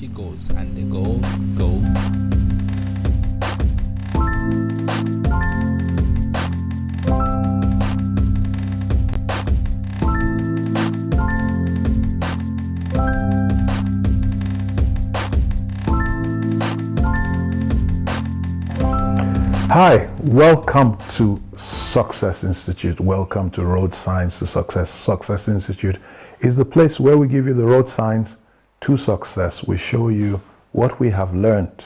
monkey goes, and they go. Hi, welcome to Success Institute. Welcome to Road Signs to Success. Success Institute is the place where we give you the road signs to success. We show you what we have learned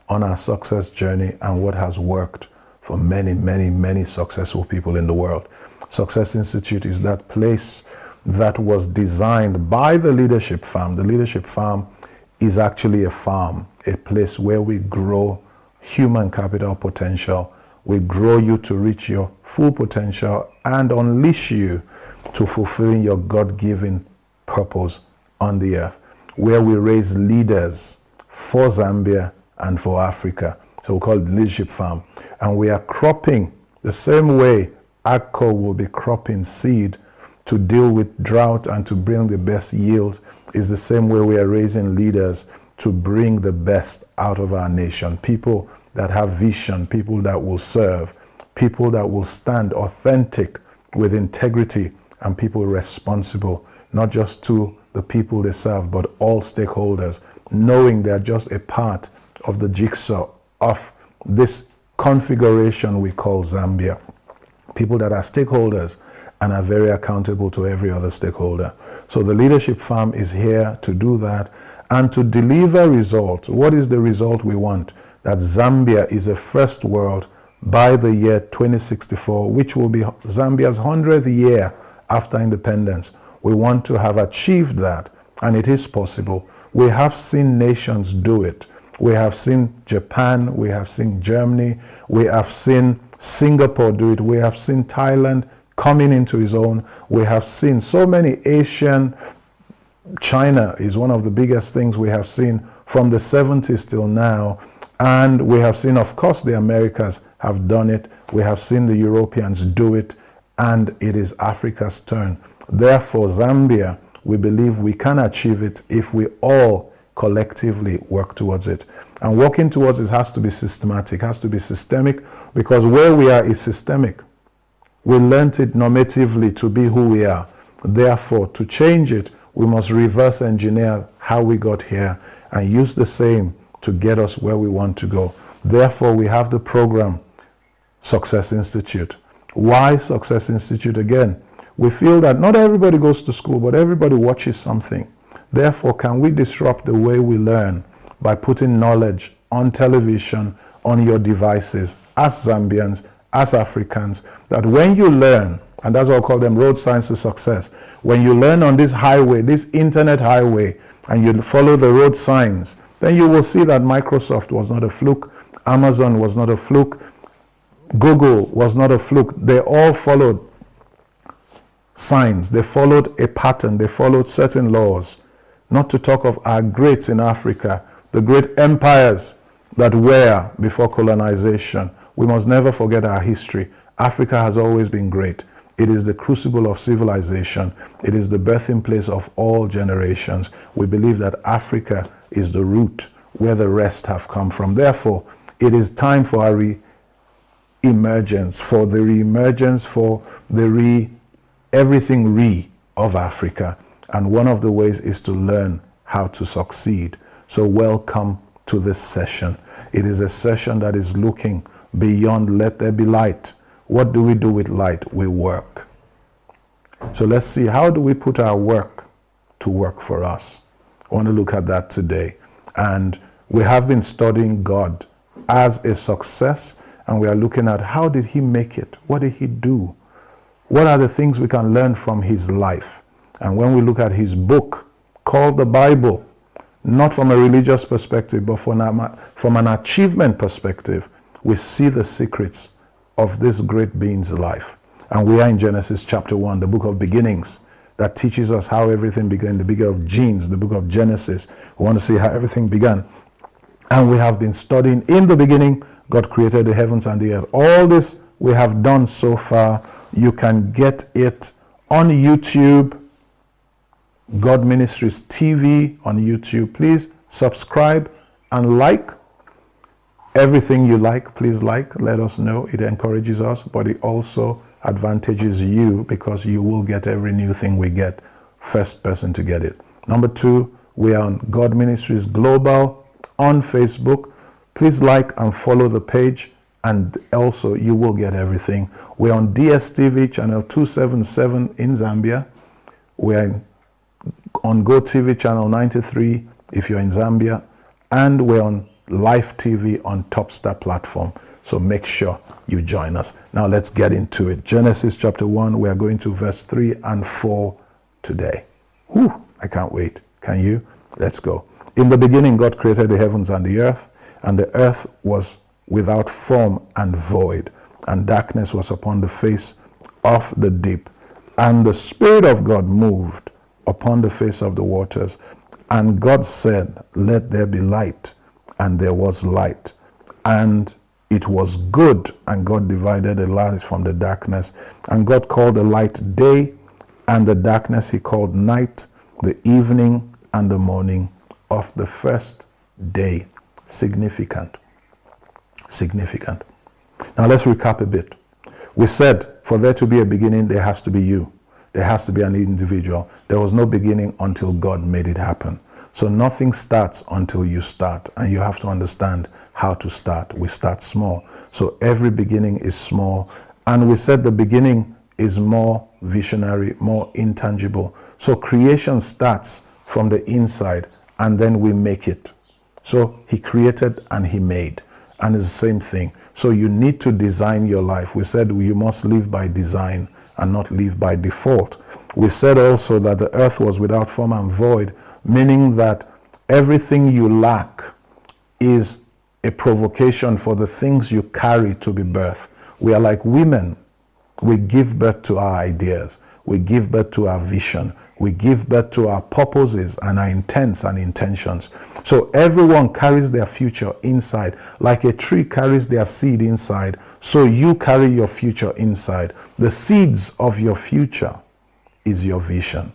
on our success journey and what has worked for many successful people in the world. Success Institute is that place that was designed by the Leadership Farm. The Leadership Farm is actually a farm, a place where we grow human capital potential. We grow you to reach your full potential and unleash you to fulfilling your God-given purpose on the earth, where we raise leaders for Zambia and for Africa. So we call it Leadership Farm. And we are cropping the same way AGCO will be cropping seed to deal with drought and to bring the best yields, is the same way we are raising leaders to bring the best out of our nation. People that have vision, people that will serve, people that will stand authentic with integrity, and people responsible, not just to the people they serve, but all stakeholders, knowing they're just a part of the jigsaw of this configuration we call Zambia. People that are stakeholders and are very accountable to every other stakeholder. So the Leadership Farm is here to do that and to deliver results. What is the result we want? That Zambia is a first world by the year 2064, which will be Zambia's 100th year after independence. We want to have achieved that, and it is possible. We have seen nations do it. We have seen Japan, we have seen Germany, we have seen Singapore do it, we have seen Thailand coming into its own. We have seen so many Asian. China is one of the biggest things we have seen from the 70s till now. And we have seen, of course, the Americas have done it. We have seen the Europeans do it. And it is Africa's turn. Therefore, Zambia, we believe we can achieve it if we all collectively work towards it. And working towards it has to be systematic, has to be systemic, because where we are is systemic. We learnt it normatively to be who we are. Therefore, to change it, we must reverse engineer how we got here and use the same to get us where we want to go. Therefore, we have the program Success Institute. Why Success Institute? Again, we feel that not everybody goes to school, but everybody watches something. Therefore, can we disrupt the way we learn by putting knowledge on television, on your devices, as Zambians, as Africans, that when you learn, and that's what I call them road signs to success, when you learn on this highway, this internet highway, and you follow the road signs, then you will see that Microsoft was not a fluke, Amazon was not a fluke, Google was not a fluke. They all followed signs, they followed a pattern, they followed certain laws. Not to talk of our greats in Africa, the great empires that were before colonization. We must never forget our history. Africa has always been great. It is the crucible of civilization. It is the birthing place of all generations. We believe that Africa is the root where the rest have come from. Therefore, it is time for our re-emergence, for the re-emergence, for the everything of Africa. And one of the ways is to learn how to succeed. So welcome to this session. It is a session that is looking beyond let there be light. What do we do with light? We work. So let's see, how do we put our work to work for us? I want to look at that today. And we have been studying God as a success, and we are looking at how did he make it? What did he do? What are the things we can learn from his life? And when we look at his book called the Bible, not from a religious perspective, but from an achievement perspective, we see the secrets of this great being's life. And we are in Genesis chapter 1, the book of beginnings, that teaches us how everything began, the book of genes, the book of Genesis. We want to see how everything began. And we have been studying, in the beginning, God created the heavens and the earth. All this we have done so far, you can get it on YouTube, God Ministries TV on YouTube. Please subscribe, and like. Everything you like, please like, let us know. It encourages us, but it also advantages you because you will get every new thing we get, first person to get it. Number 2, we are on God Ministries Global on Facebook. Please like and follow the page, and also you will get everything. We're on DSTV channel 277 in Zambia. We're on GoTV channel 93 if you're in Zambia, and we're on Live TV on Topstar platform. So make sure you join us. Now let's get into it. Genesis chapter 1, we are going to verse 3 and 4 today. Whew, I can't wait. Can you? Let's go. In the beginning, God created the heavens and the earth was without form and void, and darkness was upon the face of the deep. And the Spirit of God moved upon the face of the waters. And God said, let there be light. And there was light. And it was good. And God divided the light from the darkness. And God called the light day, and the darkness he called night, the evening and the morning of the first day. Significant. Significant. Now let's recap a bit. We said for there to be a beginning, there has to be you. There has to be an individual. There was no beginning until God made it happen. So nothing starts until you start, and you have to understand how to start. We start small. So every beginning is small. And we said the beginning is more visionary, more intangible. So creation starts from the inside, and then we make it. So he created and he made. And it's the same thing. So you need to design your life. We said you must live by design and not live by default. We said also that the earth was without form and void, meaning that everything you lack is a provocation for the things you carry to be birthed. We are like women. We give birth to our ideas. We give birth to our vision. We give birth to our purposes and our intents and intentions. So everyone carries their future inside. Like a tree carries their seed inside, so you carry your future inside. The seeds of your future is your vision.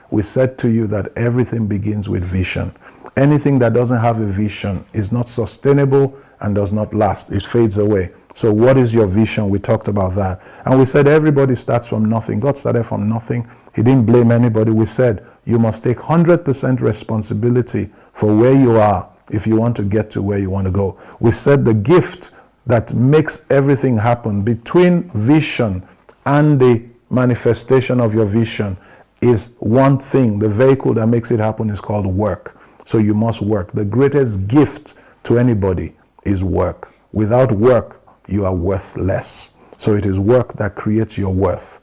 We said to you that everything begins with vision. Anything that doesn't have a vision is not sustainable and does not last. It fades away. So what is your vision? We talked about that. And we said everybody starts from nothing. God started from nothing. He didn't blame anybody. We said you must take 100% responsibility for where you are if you want to get to where you want to go. We said the gift that makes everything happen between vision and the manifestation of your vision is one thing. The vehicle that makes it happen is called work. So you must work. The greatest gift to anybody is work. Without work, you are worthless. So it is work that creates your worth.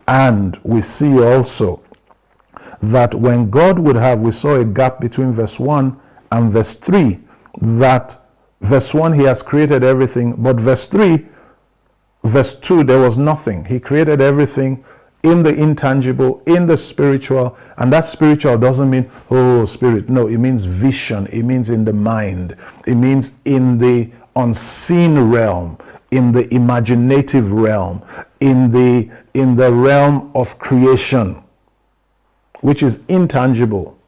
And we see also that when God would have, we saw a gap between verse 1 and verse 3, that verse 1, he has created everything, but verse 3, verse 2, there was nothing. He created everything in the intangible, in the spiritual, and that spiritual doesn't mean, oh, spirit. No, it means vision. It means in the mind. It means in the unseen realm, in the imaginative realm, in the realm of creation, which is intangible.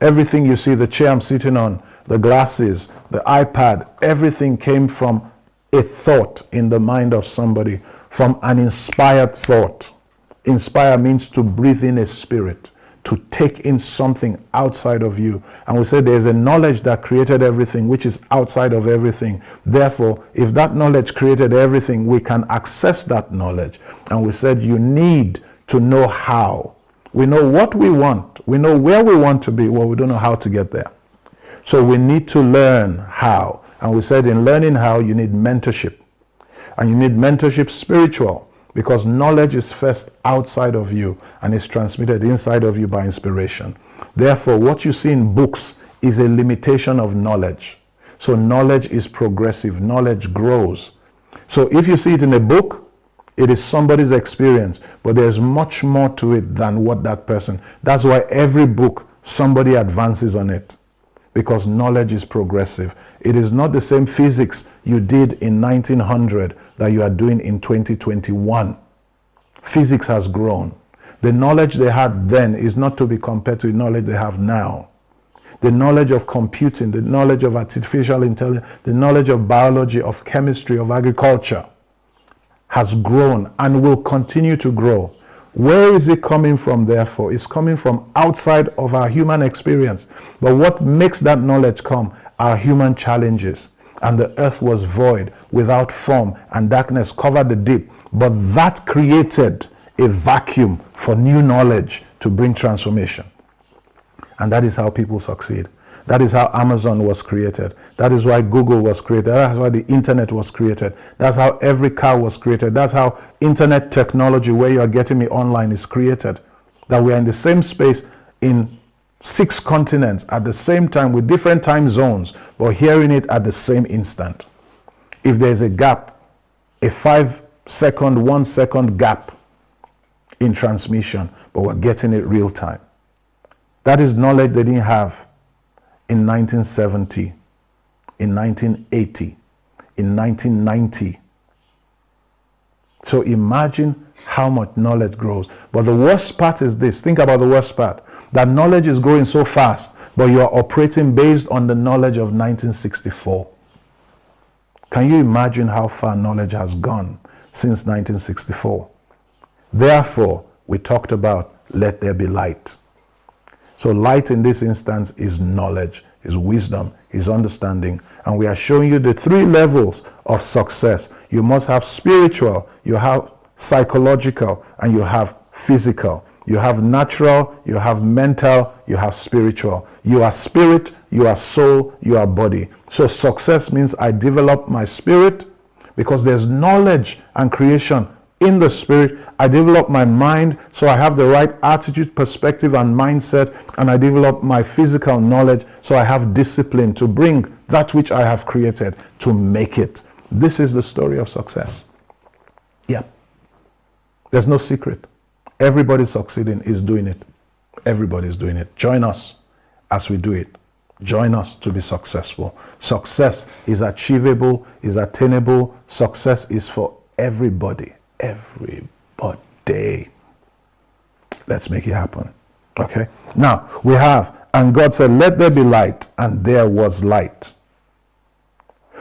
Everything you see, the chair I'm sitting on, the glasses, the iPad, everything came from a thought in the mind of somebody, from an inspired thought. Inspire means to breathe in a spirit, to take in something outside of you. And we said there's a knowledge that created everything, which is outside of everything. Therefore, if that knowledge created everything, we can access that knowledge. And we said you need to know how. We know what we want. We know where we want to be. Well, we don't know how to get there. So we need to learn how. And we said in learning how, you need mentorship. And you need mentorship spiritual, because knowledge is first outside of you and is transmitted inside of you by inspiration. Therefore, what you see in books is a limitation of knowledge. So knowledge is progressive. Knowledge grows. So if you see it in a book, it is somebody's experience, but there's much more to it than what that person. That's why every book, somebody advances on it, because knowledge is progressive. It is not the same physics you did in 1900 that you are doing in 2021. Physics has grown. The knowledge they had then is not to be compared to the knowledge they have now. the knowledge of computing, the knowledge of artificial intelligence, the knowledge of biology, of chemistry, of agriculture has grown and will continue to grow. Where is it coming from, therefore? It's coming from outside of our human experience. But what makes that knowledge come are human challenges. And the earth was void, without form, and darkness covered the deep. But that created a vacuum for new knowledge to bring transformation. And that is how people succeed. That is how Amazon was created. That is why Google was created. That's why the internet was created. That's how every car was created. That's how internet technology, where you are getting me online, is created. That we are in the same space in 6 continents at the same time with different time zones, but hearing it at the same instant. If there's a gap, a 5-second, 1-second gap in transmission, but we're getting it real time. That is knowledge they didn't have in 1970, in 1980, in 1990. So imagine how much knowledge grows. But the worst part is this. Think about the worst part. That knowledge is growing so fast, but you are operating based on the knowledge of 1964. Can you imagine how far knowledge has gone since 1964? Therefore, we talked about let there be light. So light in this instance is knowledge, is wisdom, is understanding. And we are showing you the 3 levels of success. You must have spiritual, you have psychological, and you have physical. You have natural, you have mental, you have spiritual. You are spirit, you are soul, you are body. So success means I develop my spirit because there's knowledge and creation in the spirit. I develop my mind so I have the right attitude, perspective, and mindset, and I develop my physical knowledge so I have discipline to bring that which I have created to make it. This is the story of success. Yeah. There's no secret. Everybody succeeding is doing it. Everybody's doing it. Join us as we do it. Join us to be successful. Success is achievable, is attainable. Success is for everybody. Everybody. Let's make it happen. Okay? Now, we have, and God said, let there be light, and there was light.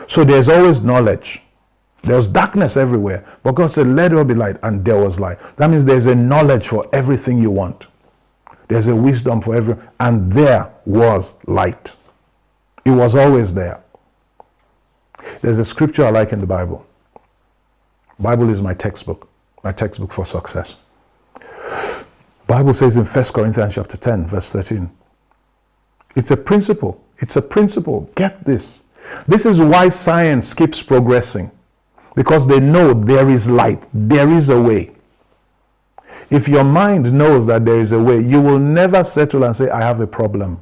So there's always knowledge. There's darkness everywhere. But God said, let there be light, and there was light. That means there's a knowledge for everything you want. There's a wisdom for everything. And there was light. It was always there. There's a scripture I like in the Bible. Bible is my textbook for success. Bible says in 1 Corinthians chapter 10, verse 13. It's a principle. It's a principle. Get this. This is why science keeps progressing. Because they know there is light. There is a way. If your mind knows that there is a way, you will never settle and say, I have a problem.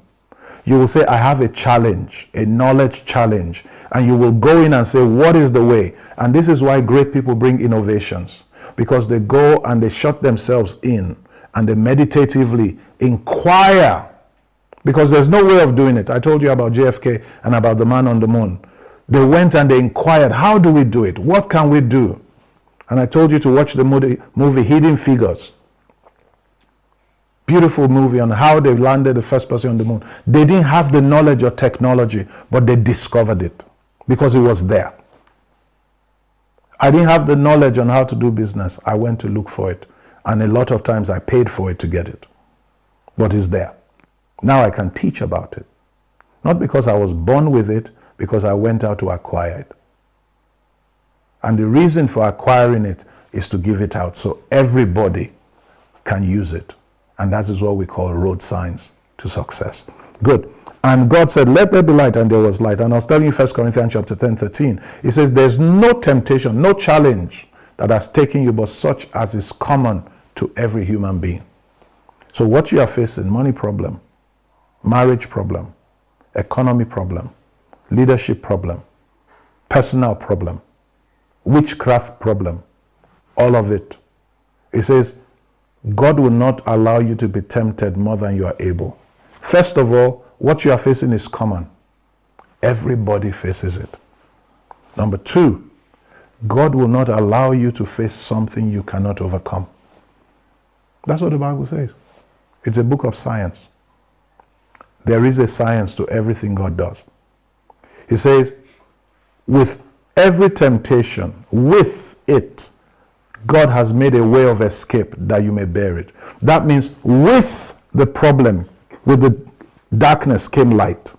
You will say, I have a challenge, a knowledge challenge. And you will go in and say, what is the way? And this is why great people bring innovations. Because they go and they shut themselves in and they meditatively inquire. Because there's no way of doing it. I told you about JFK and about the man on the moon. They went and they inquired, how do we do it? What can we do? And I told you to watch the movie Hidden Figures. Beautiful movie on how they landed the first person on the moon. They didn't have the knowledge or technology, but they discovered it because it was there. I didn't have the knowledge on how to do business. I went to look for it. And a lot of times I paid for it to get it. But it's there. Now I can teach about it. Not because I was born with it, because I went out to acquire it. And the reason for acquiring it is to give it out so everybody can use it. And that is what we call road signs to success. Good. And God said, let there be light, and there was light. And I was telling you 1 Corinthians chapter 10, 13. It says, there's no temptation, no challenge that has taken you, but such as is common to every human being. So what you are facing, money problem, marriage problem, economy problem, leadership problem, personal problem, witchcraft problem, all of it. It says, God will not allow you to be tempted more than you are able. First of all, what you are facing is common. Everybody faces it. Number 2, God will not allow you to face something you cannot overcome. That's what the Bible says. It's a book of science. There is a science to everything God does. He says, with every temptation, with it, God has made a way of escape that you may bear it. That means with the problem, with the darkness came light.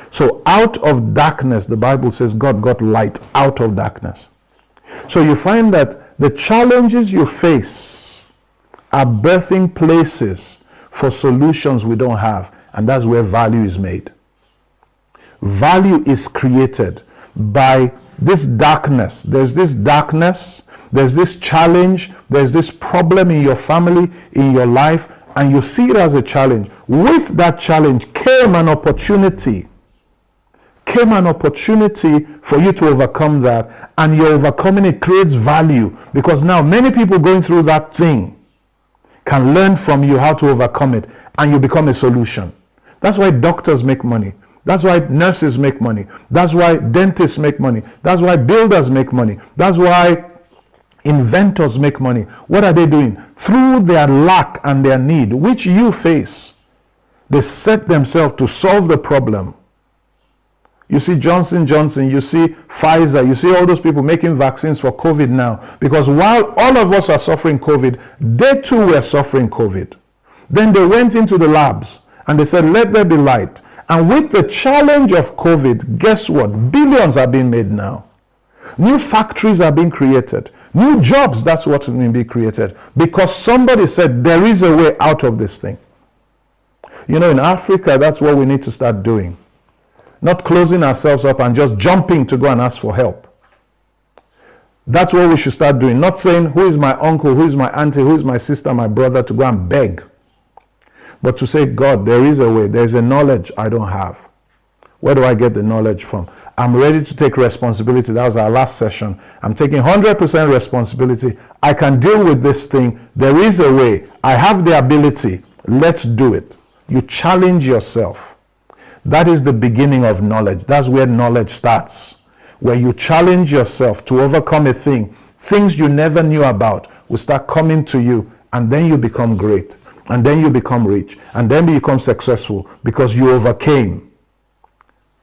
So out of darkness, the Bible says God got light out of darkness. So you find that the challenges you face are birthing places for solutions we don't have. And that's where value is made. Value is created by this darkness. There's this darkness, there's this challenge, there's this problem in your family, in your life, and you see it as a challenge. With that challenge came an opportunity. Came an opportunity for you to overcome that, and your overcoming it creates value, because now many people going through that thing can learn from you how to overcome it, and you become a solution. That's why doctors make money. That's why nurses make money. That's why dentists make money. That's why builders make money. That's why inventors make money. What are they doing? Through their lack and their need, which you face, they set themselves to solve the problem. You see Johnson & Johnson, you see Pfizer, you see all those people making vaccines for COVID now. Because while all of us are suffering COVID, they too were suffering COVID. Then they went into the labs and they said, let there be light. And with the challenge of COVID, guess what? Billions are being made now. New factories are being created. New jobs, that's what will be created. Because somebody said there is a way out of this thing. You know, in Africa, that's what we need to start doing. Not closing ourselves up and just jumping to go and ask for help. That's what we should start doing. Not saying, who is my uncle, who is my auntie, who is my sister, my brother, to go and beg. But to say, God, there is a way. There is a knowledge I don't have. Where do I get the knowledge from? I'm ready to take responsibility. That was our last session. I'm taking 100% responsibility. I can deal with this thing. There is a way. I have the ability. Let's do it. You challenge yourself. That is the beginning of knowledge. That's where knowledge starts. Where you challenge yourself to overcome a thing. Things you never knew about will start coming to you, and then you become great. And then you become rich. And then you become successful because you overcame.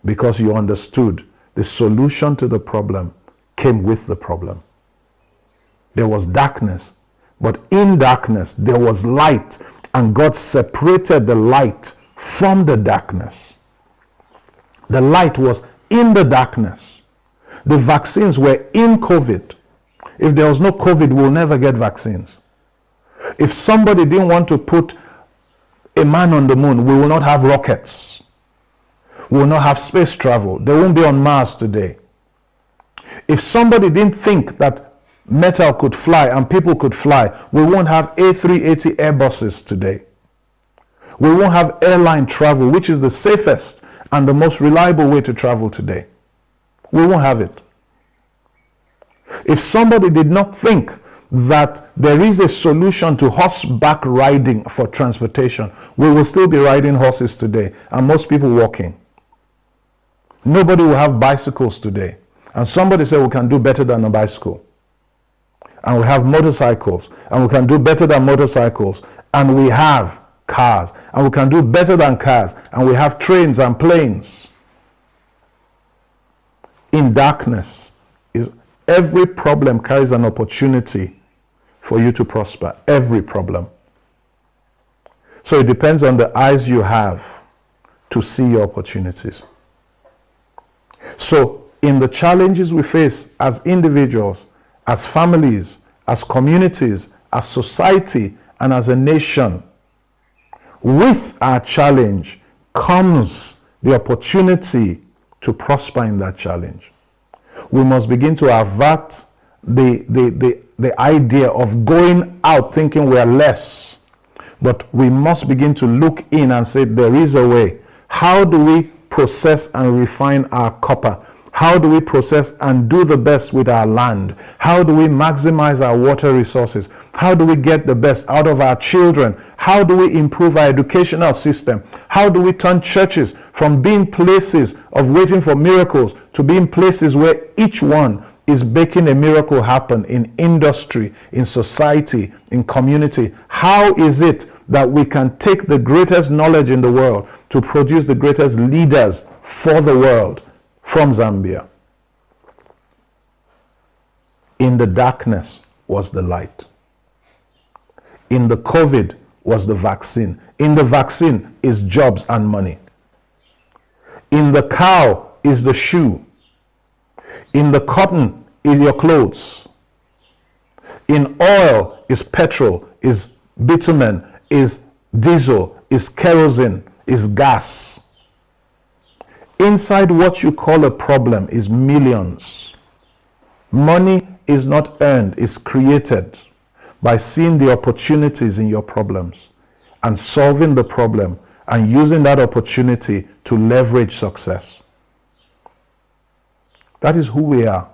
Because you understood the solution to the problem came with the problem. There was darkness, but in darkness there was light, and God separated the light from the darkness. The light was in the darkness. The vaccines were in COVID. If there was no COVID, we'll never get vaccines. If somebody didn't want to put a man on the moon, we will not have rockets. We will not have space travel. They won't be on Mars today. If somebody didn't think that metal could fly and people could fly, we won't have A380 Airbuses today. We won't have airline travel, which is the safest and the most reliable way to travel today. We won't have it. If somebody did not think that there is a solution to horseback riding for transportation, we will still be riding horses today, and most people walking. Nobody will have bicycles today. And somebody said we can do better than a bicycle. And we have motorcycles, and we can do better than motorcycles, and we have cars, and we can do better than cars, and we have trains and planes. In darkness, is every problem carries an opportunity for you to prosper. Every problem. So it depends on the eyes you have to see your opportunities. So in the challenges we face as individuals, as families, as communities, as society, and as a nation, with our challenge comes the opportunity to prosper in that challenge. We must begin to avert the idea of going out thinking we are less. But we must begin to look in and say there is a way. How do we process and refine our copper? How do we process and do the best with our land? How do we maximize our water resources? How do we get the best out of our children? How do we improve our educational system? How do we turn churches from being places of waiting for miracles to being places where each one is making a miracle happen in industry, in society, in community? How is it that we can take the greatest knowledge in the world to produce the greatest leaders for the world from Zambia. In the darkness was the light. In the COVID was the vaccine. In the vaccine is jobs and money. In the cow is the shoe. In the cotton is your clothes. In oil is petrol, is bitumen, is diesel, is kerosene, is gas. Inside what you call a problem is millions. Money is not earned, it's created by seeing the opportunities in your problems and solving the problem and using that opportunity to leverage success. That is who we are.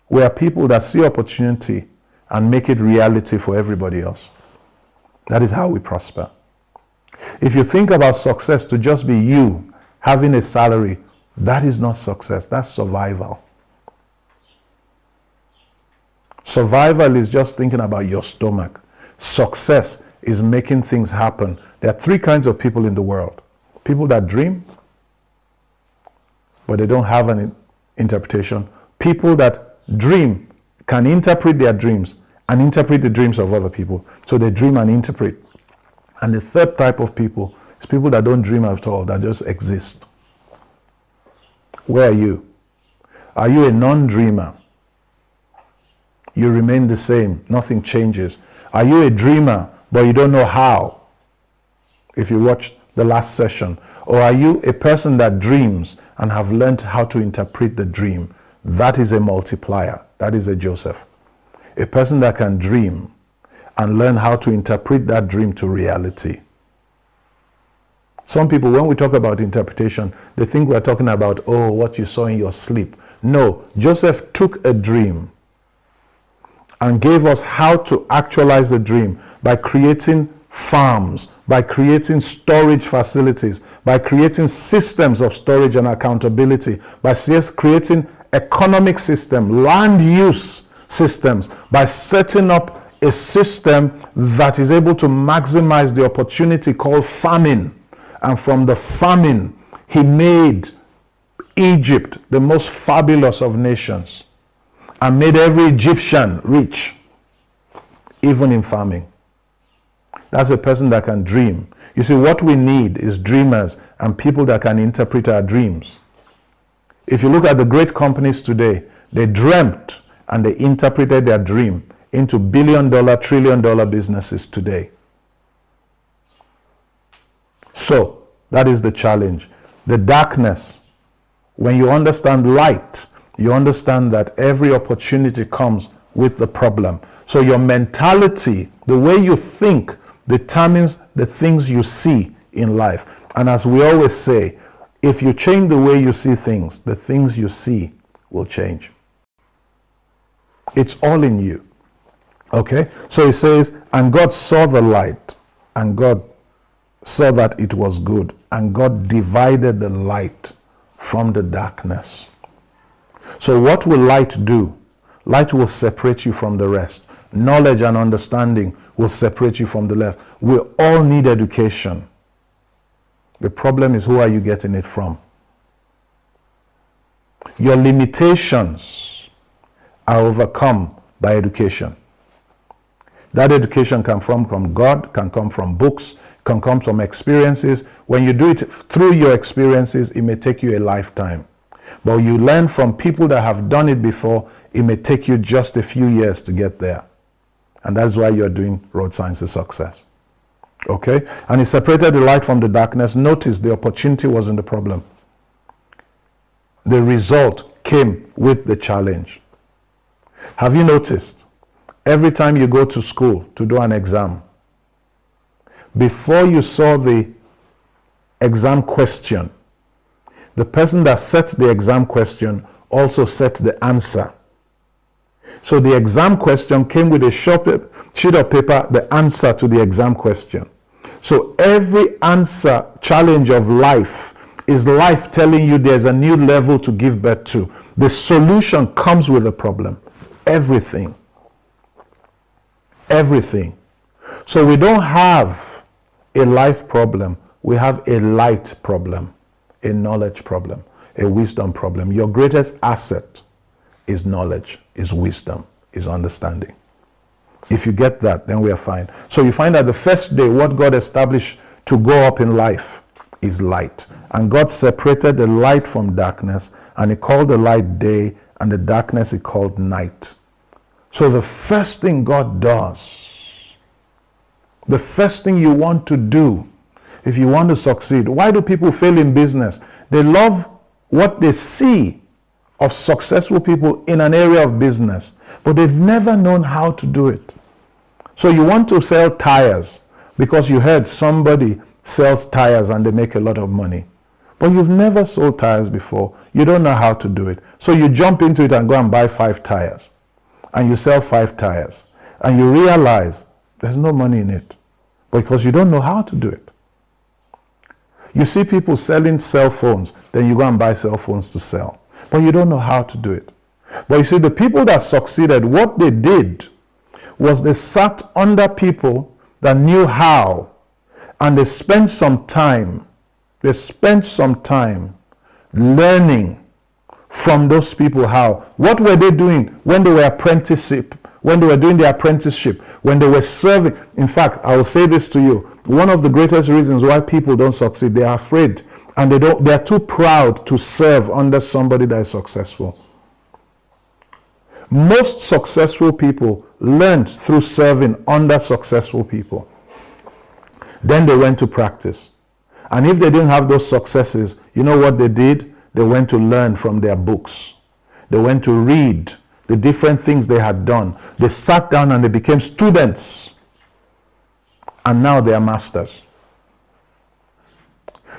We are people that see opportunity and make it reality for everybody else. That is how we prosper. If you think about success to just be you having a salary, that is not success, that's survival. Survival is just thinking about your stomach. Success is making things happen. There are three kinds of people in the world. People that dream, but they don't have an interpretation. People that dream, can interpret their dreams and interpret the dreams of other people. So they dream and interpret. And the third type of people is people that don't dream at all, that just exist. Where are you? Are you a non-dreamer? You remain the same, nothing changes. Are you a dreamer, but you don't know how? If you watched the last session. Or are you a person that dreams and have learned how to interpret the dream? That is a multiplier. That is a Joseph. A person that can dream and learn how to interpret that dream to reality. Some people, when we talk about interpretation, they think we're talking about, oh, what you saw in your sleep. No, Joseph took a dream and gave us how to actualize the dream by creating farms, by creating storage facilities, by creating systems of storage and accountability, by creating economic system, land use systems, by setting up a system that is able to maximize the opportunity called famine. And from the famine, he made Egypt the most fabulous of nations and made every Egyptian rich, even in farming. That's a person that can dream. You see, what we need is dreamers and people that can interpret our dreams. If you look at the great companies today, they dreamt and they interpreted their dream into billion-dollar, trillion-dollar businesses today. So, that is the challenge. The darkness, when you understand light, you understand that every opportunity comes with the problem. So your mentality, the way you think, determines the things you see in life. And as we always say, if you change the way you see things, the things you see will change. It's all in you. Okay? So it says, and God saw the light, and God saw that it was good, and God divided the light from the darkness. So what will light do? Light will separate you from the rest. Knowledge and understanding will separate you from the rest. We all need education. The problem is, who are you getting it from? Your limitations are overcome by education. That education can come from God, can come from books, can come from experiences. When you do it through your experiences, it may take you a lifetime. But you learn from people that have done it before, it may take you just a few years to get there. And that's why you're doing Road Signs to Success. Okay? And he separated the light from the darkness. Notice the opportunity wasn't the problem. The result came with the challenge. Have you noticed? Every time you go to school to do an exam, before you saw the exam question, the person that set the exam question also set the answer. So the exam question came with a sheet of paper, the answer to the exam question. So every answer challenge of life is life telling you there's a new level to give birth to. The solution comes with a problem. Everything. Everything. So we don't have a life problem. We have a light problem, a knowledge problem, a wisdom problem. Your greatest asset is knowledge, is wisdom, is understanding. If you get that, then we are fine. So you find that the first day, what God established to go up in life is light. And God separated the light from darkness, and He called the light day, and the darkness He called night. So the first thing God does, the first thing you want to do, if you want to succeed, why do people fail in business? They love what they see of successful people in an area of business, but they've never known how to do it. So you want to sell tires because you heard somebody sells tires and they make a lot of money. But you've never sold tires before. You don't know how to do it. So you jump into it and go and buy 5 tires. And you sell 5 tires. And you realize there's no money in it because you don't know how to do it. You see people selling cell phones, then you go and buy cell phones to sell. But you don't know how to do it. But you see, the people that succeeded, what they did was they sat under people that knew how, and they spent some time learning from those people how. What were they doing when they were doing their apprenticeship, when they were serving? In fact, I will say this to you. One of the greatest reasons why people don't succeed, they are afraid, and they are too proud to serve under somebody that is successful. Most successful people learned through serving under successful people. Then they went to practice. And if they didn't have those successes, you know what they did? They went to learn from their books. They went to read the different things they had done. They sat down and they became students. And now they are masters.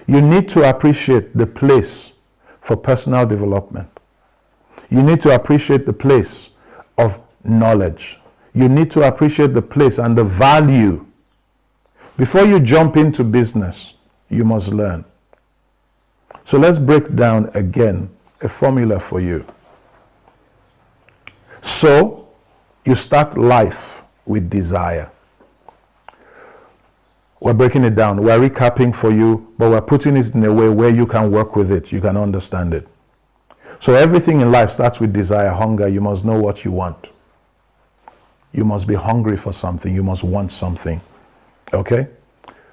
You need to appreciate the place for personal development. You need to appreciate the place of knowledge. You need to appreciate the place and the value. Before you jump into business, you must learn. So let's break down again a formula for you. So you start life with desire. We're breaking it down. We're recapping for you, but we're putting it in a way where you can work with it. You can understand it. So everything in life starts with desire, hunger. You must know what you want. You must be hungry for something. You must want something. Okay?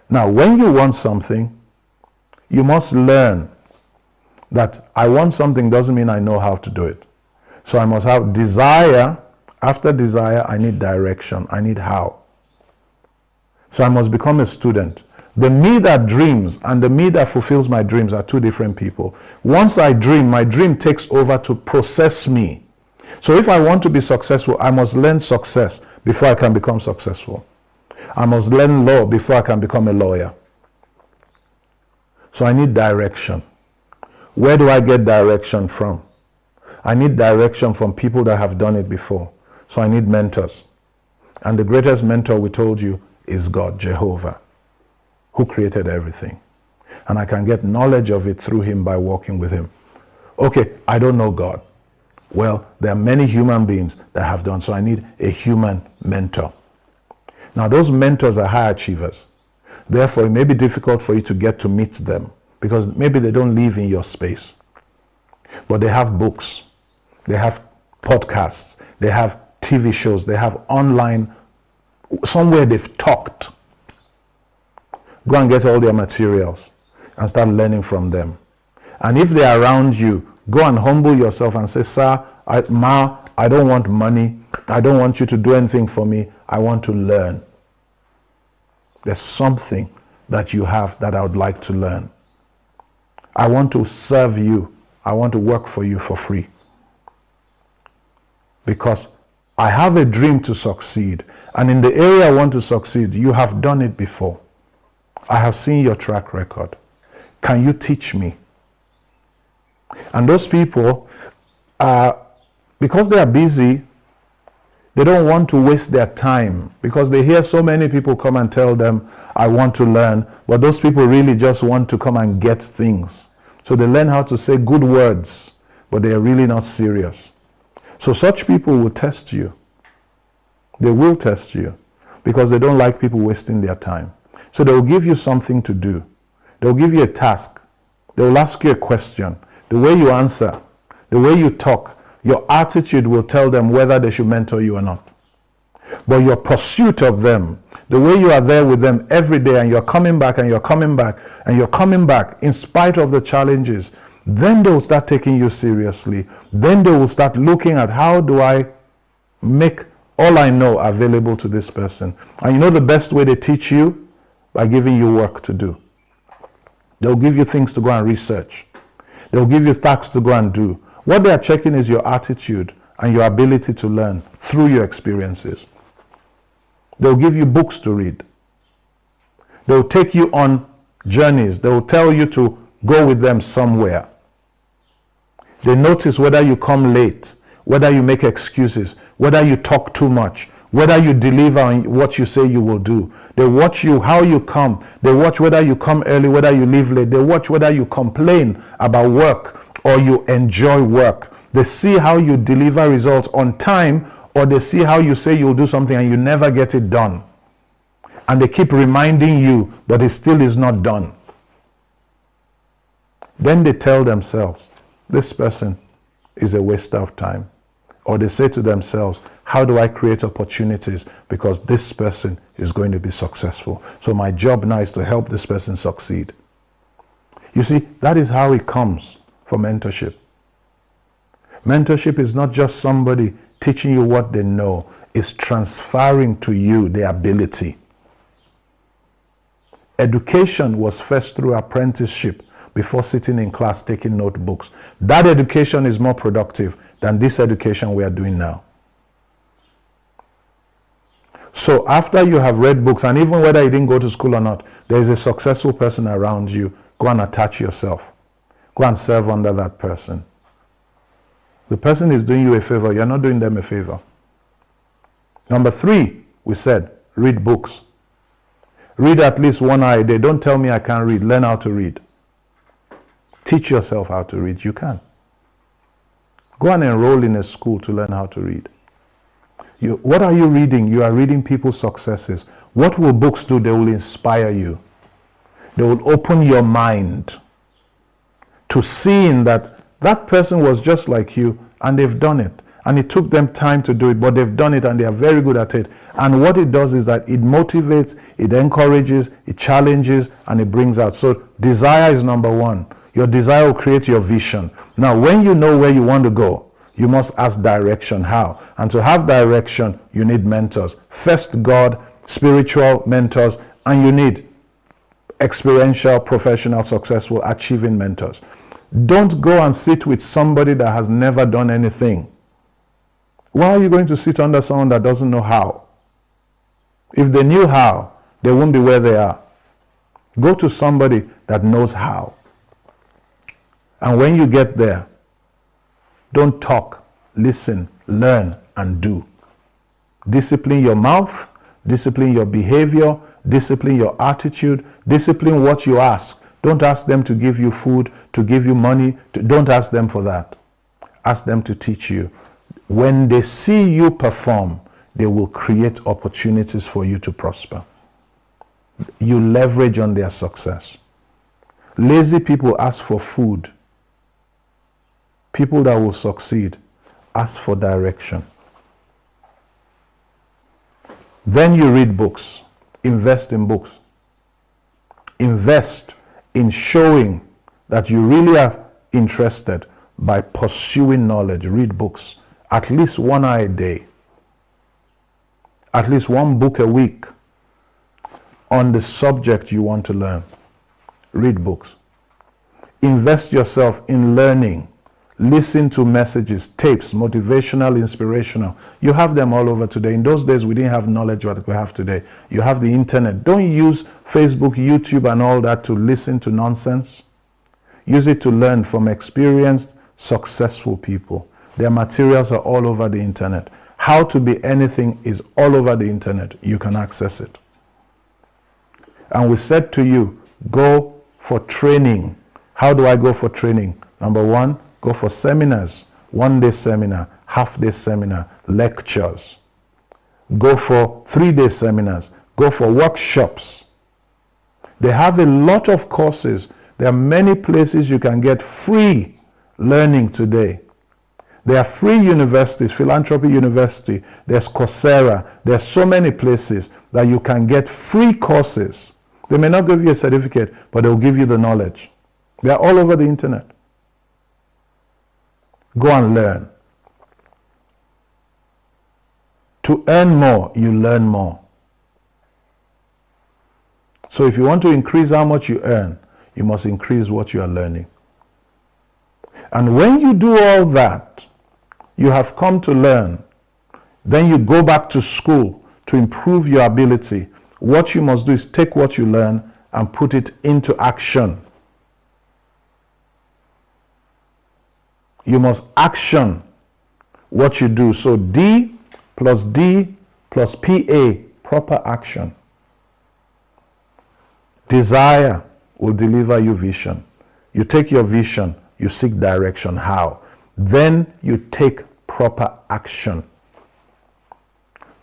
Now, when you want something, you must learn that I want something doesn't mean I know how to do it. So I must have desire. After desire, I need direction. I need how. So I must become a student. The me that dreams and the me that fulfills my dreams are two different people. Once I dream, my dream takes over to process me. So if I want to be successful, I must learn success before I can become successful. I must learn law before I can become a lawyer. So I need direction. Where do I get direction from? I need direction from people that have done it before. So I need mentors. And the greatest mentor, we told you, is God, Jehovah, who created everything. And I can get knowledge of it through Him by walking with Him. Okay, I don't know God. Well, there are many human beings that have done, so I need a human mentor. Now, those mentors are high achievers. Therefore, it may be difficult for you to get to meet them because maybe they don't live in your space. But they have books, they have podcasts, they have TV shows, they have online, somewhere they've talked. Go and get all their materials and start learning from them. And if they are around you, go and humble yourself and say, sir, Ma, I don't want money. I don't want you to do anything for me. I want to learn. There's something that you have that I would like to learn. I want to serve you. I want to work for you for free. Because I have a dream to succeed. And in the area I want to succeed, you have done it before. I have seen your track record. Can you teach me? And those people, because they are busy, they don't want to waste their time because they hear so many people come and tell them, I want to learn, but those people really just want to come and get things. So they learn how to say good words, but they are really not serious. So such people will test you. They will test you. because they don't like people wasting their time. So they will give you something to do. They will give you a task. They will ask you a question. The way you answer, the way you talk, your attitude will tell them whether they should mentor you or not. But your pursuit of them, the way you are there with them every day, and you're coming back and you're coming back and you're coming back in spite of the challenges, then they will start taking you seriously. Then they will start looking at, how do I make all I know available to this person? And you know the best way they teach you? By giving you work to do. They'll give you things to go and research. They'll give you tasks to go and do. What they are checking is your attitude and your ability to learn through your experiences. They'll give you books to read. They'll take you on journeys. They'll tell you to go with them somewhere. They notice whether you come late, whether you make excuses, whether you talk too much, whether you deliver on what you say you will do. They watch you, how you come. They watch whether you come early, whether you leave late. They watch whether you complain about work or you enjoy work. They see how you deliver results on time, or they see how you say you'll do something and you never get it done. And they keep reminding you, but it still is not done. Then they tell themselves, this person is a waste of time. Or they say to themselves, how do I create opportunities? Because this person is going to be successful. So my job now is to help this person succeed. You see, that is how it comes for mentorship. Mentorship is not just somebody teaching you what they know. It's transferring to you the ability. Education was first through apprenticeship before sitting in class taking notebooks. That education is more productive than this education we are doing now. So after you have read books, and even whether you didn't go to school or not, there is a successful person around you, go and attach yourself. Go and serve under that person. The person is doing you a favor. You're not doing them a favor. Number 3, we said, read books. Read at least 1 hour a day. Don't tell me I can't read. Learn how to read. Teach yourself how to read. You can. Go and enroll in a school to learn how to read. What are you reading? You are reading people's successes. What will books do? They will inspire you. They will open your mind to seeing that that person was just like you and they've done it. And it took them time to do it, but they've done it and they are very good at it. And what it does is that it motivates, it encourages, it challenges, and it brings out. So desire is number 1. Your desire will create your vision. Now, when you know where you want to go, you must ask direction. How? And to have direction, you need mentors. First, God, spiritual mentors, and you need experiential, professional, successful, achieving mentors. Don't go and sit with somebody that has never done anything. Why are you going to sit under someone that doesn't know how? If they knew how, they won't be where they are. Go to somebody that knows how. And when you get there, don't talk, listen, learn, and do. Discipline your mouth, discipline your behavior, discipline your attitude, discipline what you ask. Don't ask them to give you food, to give you money. Don't ask them for that. Ask them to teach you. When they see you perform, they will create opportunities for you to prosper. You leverage on their success. Lazy people ask for food. People that will succeed ask for direction. Then you read books. Invest in books. Invest in showing that you really are interested by pursuing knowledge. Read books. At least 1 hour a day. At least 1 book a week on the subject you want to learn. Read books. Invest yourself in learning. Listen to messages, tapes, motivational, inspirational. You have them all over today. In those days, we didn't have knowledge what we have today. You have the internet. Don't use Facebook, YouTube, and all that to listen to nonsense. Use it to learn from experienced, successful people. Their materials are all over the internet. How to be anything is all over the internet. You can access it. And we said to you, go for training. How do I go for training? Number 1, go for seminars. 1-day seminar, half-day seminar, lectures. Go for 3-day seminars. Go for workshops. They have a lot of courses. There are many places you can get free learning today. There are free universities, Philanthropy University, there's Coursera, there's so many places that you can get free courses. They may not give you a certificate, but they'll give you the knowledge. They're all over the internet. Go and learn. To earn more, you learn more. So if you want to increase how much you earn, you must increase what you are learning. And when you do all that, you have come to learn. Then you go back to school to improve your ability. What you must do is take what you learn and put it into action. You must action what you do. So D plus PA, proper action. Desire will deliver you vision. You take your vision, you seek direction. How? Then you take proper action.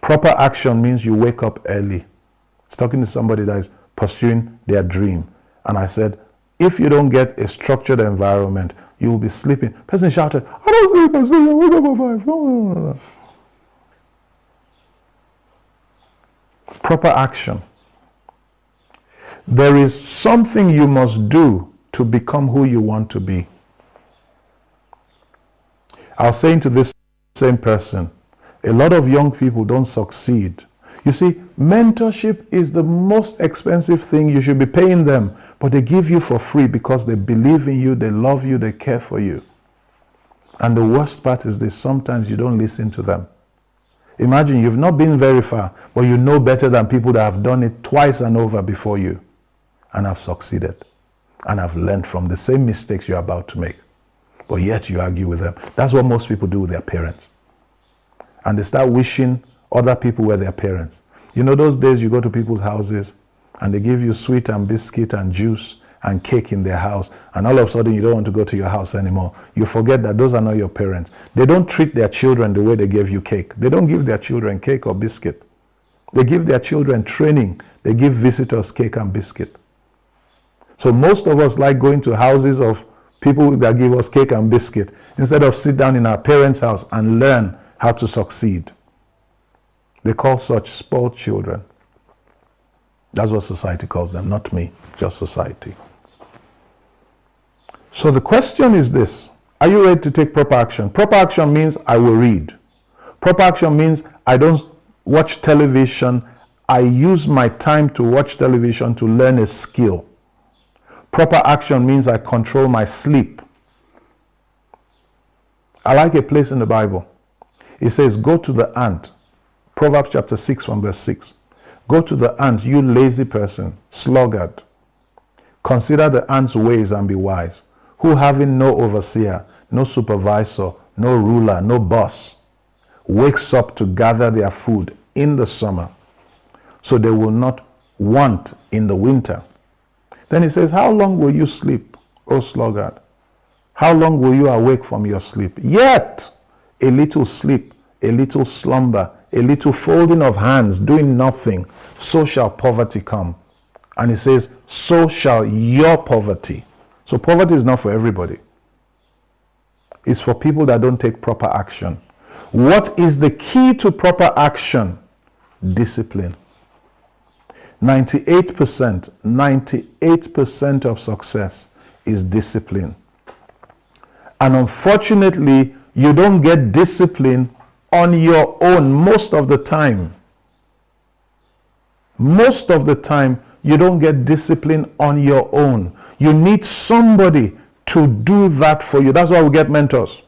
Proper action means you wake up early. I was talking to somebody that is pursuing their dream. And I said, if you don't get a structured environment, you will be sleeping. Person shouted, I don't sleep, I wake up at 5. No. Proper action. There is something you must do to become who you want to be. I was saying to this same person, a lot of young people don't succeed. You see, mentorship is the most expensive thing. You should be paying them, but they give you for free because they believe in you, they love you, they care for you. And the worst part is this, sometimes you don't listen to them. Imagine you've not been very far, but you know better than people that have done it twice and over before you and have succeeded and have learned from the same mistakes you're about to make. But yet you argue with them. That's what most people do with their parents. And they start wishing other people were their parents. You know those days you go to people's houses and they give you sweet and biscuit and juice and cake in their house, and all of a sudden you don't want to go to your house anymore. You forget that those are not your parents. They don't treat their children the way they gave you cake. They don't give their children cake or biscuit. They give their children training. They give visitors cake and biscuit. So most of us like going to houses of people that give us cake and biscuit instead of sit down in our parents' house and learn how to succeed. They call such spoiled children. That's what society calls them, not me, just society. So the question is this: are you ready to take proper action? Proper action means I will read. Proper action means I don't watch television. I use my time to watch television to learn a skill. Proper action means I control my sleep. I like a place in the Bible. It says, go to the ant. Proverbs chapter 6 from verse 6. Go to the ant, you lazy person, sluggard. Consider the ant's ways and be wise, who having no overseer, no supervisor, no ruler, no boss, wakes up to gather their food in the summer, so they will not want in the winter. Then he says, how long will you sleep, O sluggard? How long will you awake from your sleep? Yet a little sleep, a little slumber, a little folding of hands, doing nothing, so shall poverty come. And he says, so shall your poverty. So poverty is not for everybody. It's for people that don't take proper action. What is the key to proper action? Discipline. 98% of success is discipline. And unfortunately, you don't get discipline on your own most of the time. Most of the time, you don't get discipline on your own. You need somebody to do that for you. That's why we get mentors.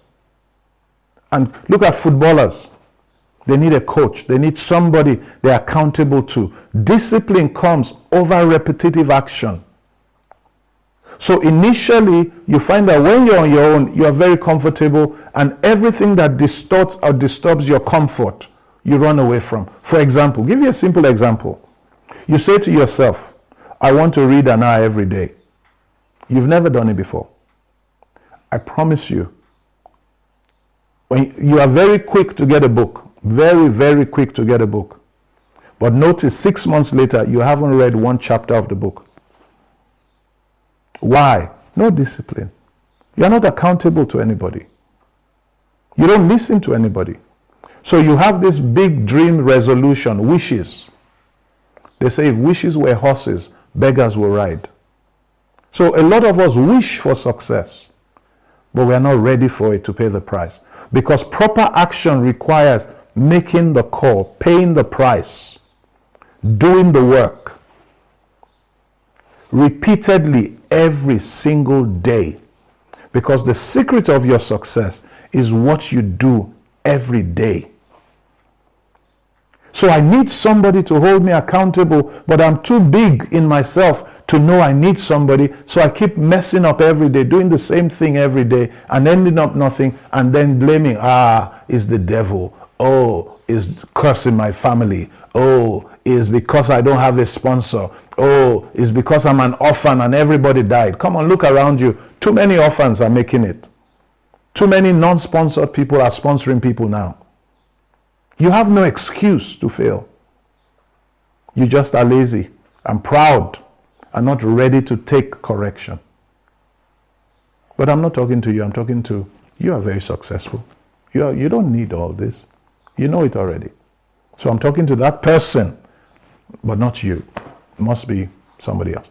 And look at footballers. They need a coach. They need somebody they're accountable to. Discipline comes over repetitive action. So initially, you find that when you're on your own, you are very comfortable, and everything that distorts or disturbs your comfort, you run away from. For example, give you a simple example. You say to yourself, I want to read an hour every day. You've never done it before. I promise you, when you are very quick to get a book, Very, very quick to get a book. But notice 6 months later, you haven't read one chapter of the book. Why? No discipline. You're not accountable to anybody. You don't listen to anybody. So you have this big dream resolution, wishes. They say if wishes were horses, beggars will ride. So a lot of us wish for success, but we are not ready for it to pay the price. Because proper action requires making the call, paying the price, doing the work, repeatedly every single day. Because the secret of your success is what you do every day. So I need somebody to hold me accountable, but I'm too big in myself to know I need somebody. So I keep messing up every day, doing the same thing every day, and ending up nothing, and then blaming, it's the devil. Oh, it's cursing my family. Oh, it's because I don't have a sponsor. Oh, it's because I'm an orphan and everybody died. Come on, look around you. Too many orphans are making it. Too many non-sponsored people are sponsoring people now. You have no excuse to fail. You just are lazy and proud and not ready to take correction. But I'm not talking to you. I'm talking to you. Are very successful. You don't need all this. You know it already. So I'm talking to that person, but not you. It must be somebody else.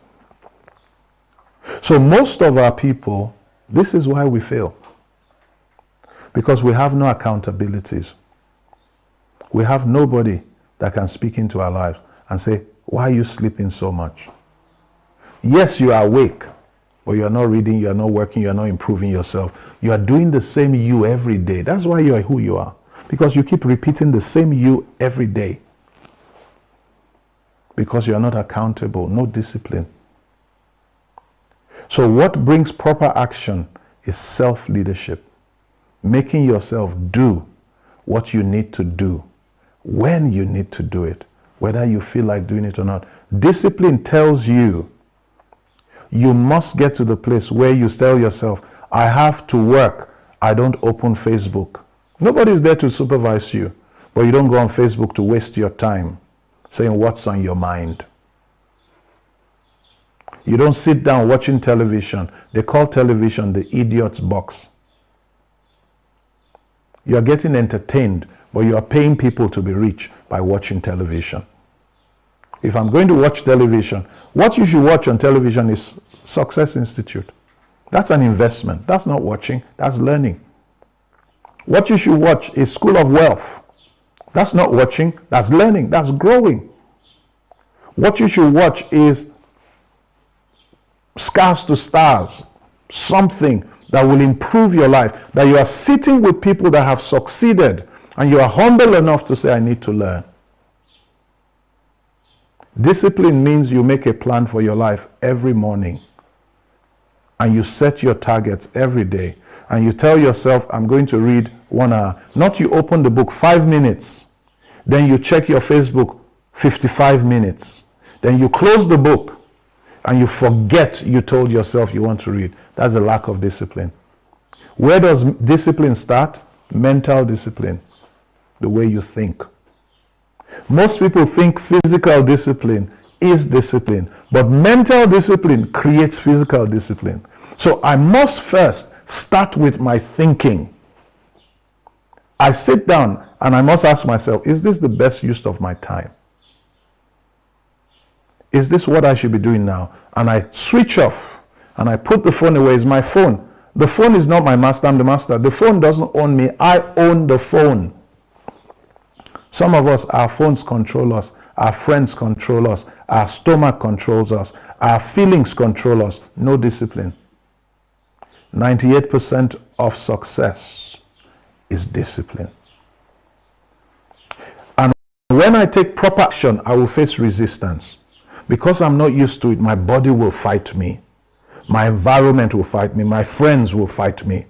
So most of our people, this is why we fail. Because we have no accountabilities. We have nobody that can speak into our lives and say, why are you sleeping so much? Yes, you are awake, but you are not reading, you are not working, you are not improving yourself. You are doing the same you every day. That's why you are who you are. Because you keep repeating the same you every day. Because you are not accountable, no discipline. So what brings proper action is self-leadership. Making yourself do what you need to do, when you need to do it, whether you feel like doing it or not. Discipline tells you, you must get to the place where you tell yourself, I have to work, I don't open Facebook. Nobody's there to supervise you, but you don't go on Facebook to waste your time saying what's on your mind. You don't sit down watching television. They call television the idiot's box. You are getting entertained, but you are paying people to be rich by watching television. If I'm going to watch television, what you should watch on television is Success Institute. That's an investment. That's not watching, that's learning. What you should watch is School of Wealth. That's not watching, that's learning, that's growing. What you should watch is Scars to Stars, something that will improve your life, that you are sitting with people that have succeeded and you are humble enough to say, I need to learn. Discipline means you make a plan for your life every morning and you set your targets every day and you tell yourself, I'm going to read 1 hour. Not you open the book 5 minutes, then you check your Facebook 55 minutes, then you close the book and you forget you told yourself you want to read. That's a lack of discipline. Where does discipline start? Mental discipline, the way you think. Most people think physical discipline is discipline, but mental discipline creates physical discipline. So I must first start with my thinking. I sit down and I must ask myself, is this the best use of my time? Is this what I should be doing now? And I switch off and I put the phone away. It's my phone. The phone is not my master, I'm the master. The phone doesn't own me, I own the phone. Some of us, our phones control us, our friends control us, our stomach controls us, our feelings control us. No discipline. 98% of success is discipline. And when I take proper action, I will face resistance. Because I'm not used to it, my body will fight me. My environment will fight me. My friends will fight me.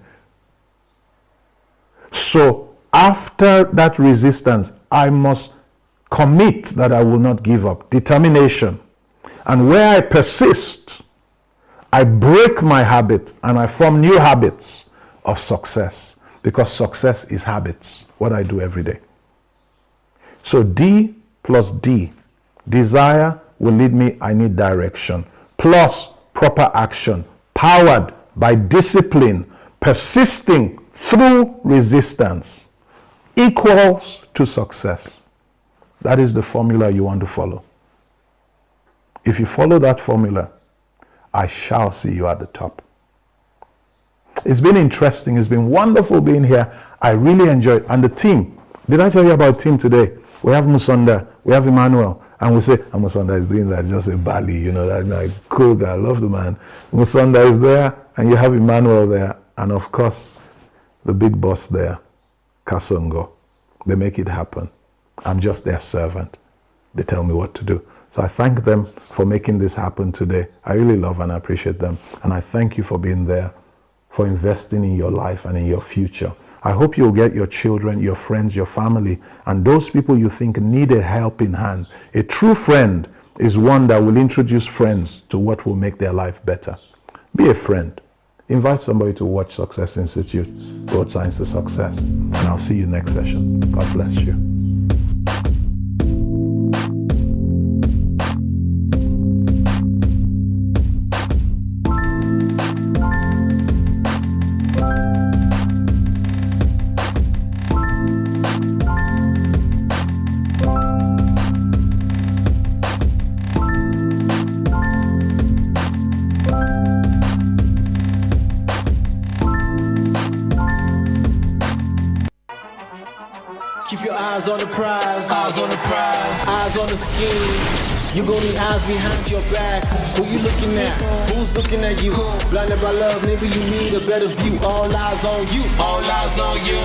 So after that resistance, I must commit that I will not give up. Determination. And where I persist, I break my habit and I form new habits of success. Because success is habits, what I do every day. So D plus D. Desire will lead me, I need direction. Plus proper action, powered by discipline, persisting through resistance, equals to success. That is the formula you want to follow. If you follow that formula, I shall see you at the top. It's been interesting. It's been wonderful being here. I really enjoyed it. And the team. Did I tell you about team today? We have Musonda, we have Emmanuel, and we say, oh, Musonda is doing that, just a Bali, you know, that like, cool guy, I love the man. Musonda is there, and you have Emmanuel there, and of course, the big boss there, Kasongo. They make it happen. I'm just their servant. They tell me what to do. So I thank them for making this happen today. I really love and appreciate them. And I thank you for being there, for investing in your life and in your future. I hope you'll get your children, your friends, your family, and those people you think need a helping hand. A true friend is one that will introduce friends to what will make their life better. Be a friend. Invite somebody to watch Success Institute, Road Signs to Success. And I'll see you next session. God bless you. Keep your eyes on the prize, eyes on the prize, eyes on the scheme. You gon' need eyes behind your back. Who you looking at? Who's looking at you? Blinded by love, maybe you need a better view. All eyes on you, all eyes on you.